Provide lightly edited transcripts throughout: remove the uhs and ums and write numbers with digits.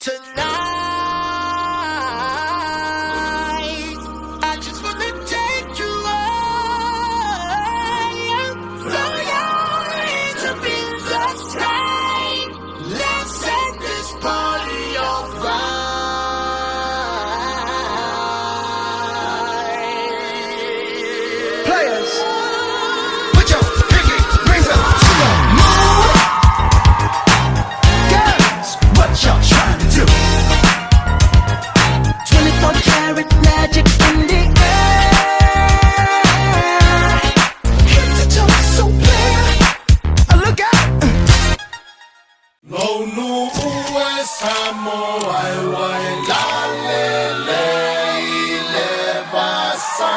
tonight. I just wanna take you higher. Throw your hands up in the sky. Let's set this party on fire. Players, put your pinky rings up to the moon. Girls, what y'all trying to do? 24 karat magic in the air. Hit the top so clear. Look out. No nuwe Samoan lalele levasa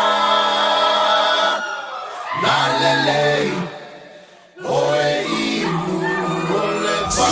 lalele oe imu levasa.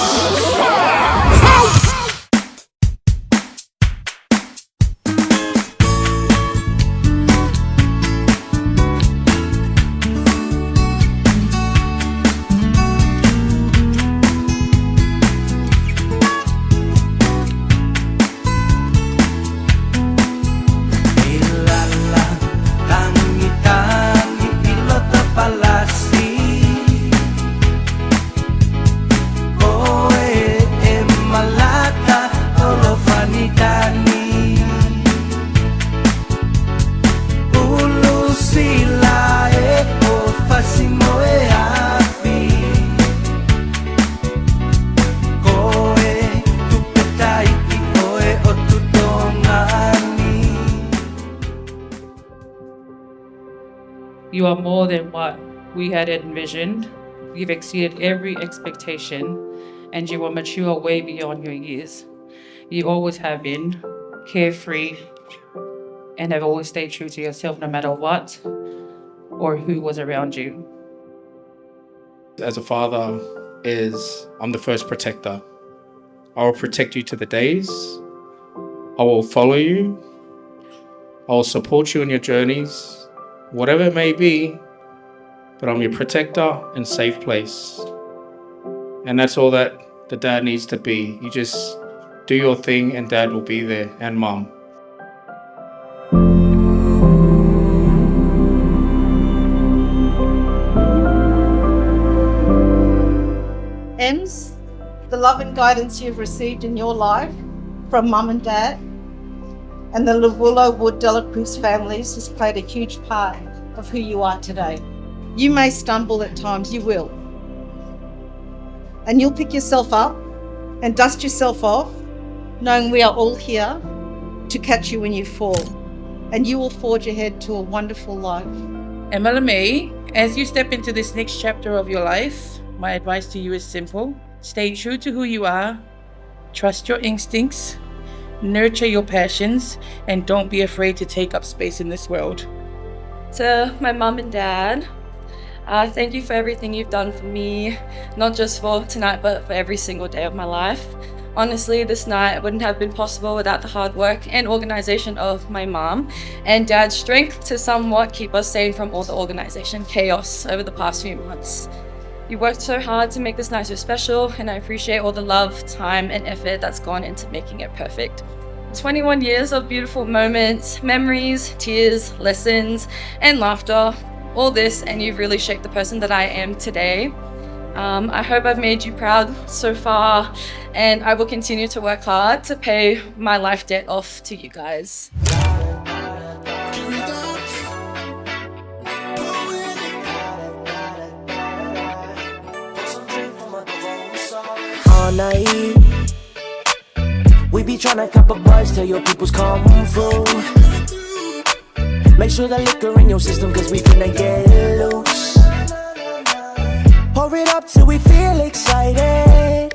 You are more than what we had envisioned. You've exceeded every expectation, and you are mature way beyond your years. You always have been carefree and have always stayed true to yourself no matter what or who was around you. As a father, I'm the first protector. I will protect you to the days. I will follow you. I will support you in your journeys, whatever it may be, but I'm your protector and safe place. And that's all that the dad needs to be. You just do your thing and dad will be there, and mum. Ems, the love and guidance you've received in your life from mum and dad and the Lavullo Wood Dela Cruz families has played a huge part of who you are today. You may stumble at times, you will. And you'll pick yourself up and dust yourself off, knowing we are all here to catch you when you fall. And you will forge ahead to a wonderful life. MLMA, as you step into this next chapter of your life, my advice to you is simple. Stay true to who you are, trust your instincts, nurture your passions, and don't be afraid to take up space in this world. To my mum and dad, thank you for everything you've done for me, not just for tonight, but for every single day of my life. Honestly, this night wouldn't have been possible without the hard work and organization of my mom and dad's strength to somewhat keep us sane from all the organization chaos over the past few months. You worked so hard to make this night so special, and I appreciate all the love, time, and effort that's gone into making it perfect. 21 years of beautiful moments, memories, tears, lessons, and laughter, all this, and you've really shaped the person that I am today. I hope I've made you proud so far, and I will continue to work hard to pay my life debt off to you guys. All night, we be tryna cop a buzz till your peoples come through. Make sure the liquor in your system, cause we finna get loose. Pour it up till we feel excited.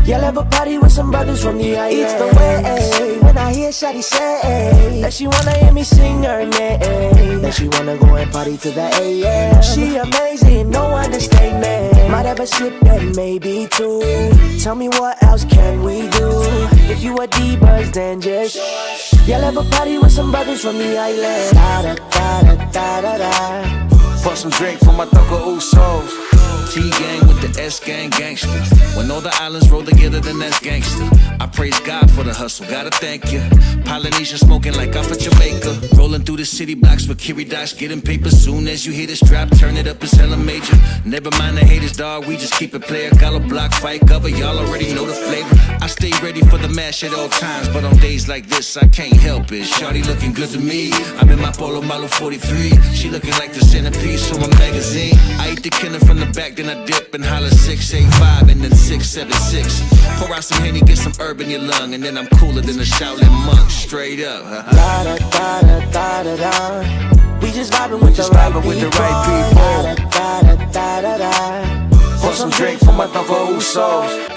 Y'all have a party with some brothers from the island. It's the way when I hear Shawty say that she wanna hear me sing her name, that she wanna go and party to the AM. She amazing, no understatement. Might have a sip and maybe two. Tell me what else can we do? If you a D-Buzz, then just y'all have a party with some brothers from the island. Da da da da da da da. Pour some drink for my Tongan Usos. T-gang with the S-gang gangster. When all the islands roll together, then that's gangster. I praise God for the hustle, gotta thank you. Polynesian smoking like off of Jamaica. Rolling through the city blocks with Kiri Dots, getting paper. Soon as you hear this drop, turn it up, it's hella major. Never mind the haters, dog, we just keep it player. Got a block fight cover, y'all already know the flavor. I stay ready for the mash at all times, but on days like this, I can't help it. Shawty looking good to me. I'm in my Polo Malo 43. She looking like the centerpiece from a magazine. I eat the killer from the back, then I dip and holler 685 and then 676. Pour out some Henny, get some herb in your lung, and then I'm cooler than a Shaolin monk. Straight up. Da da da da da da da. We just vibing with the right people. Da da da da da da. Pour some drink for my Tongan Usos.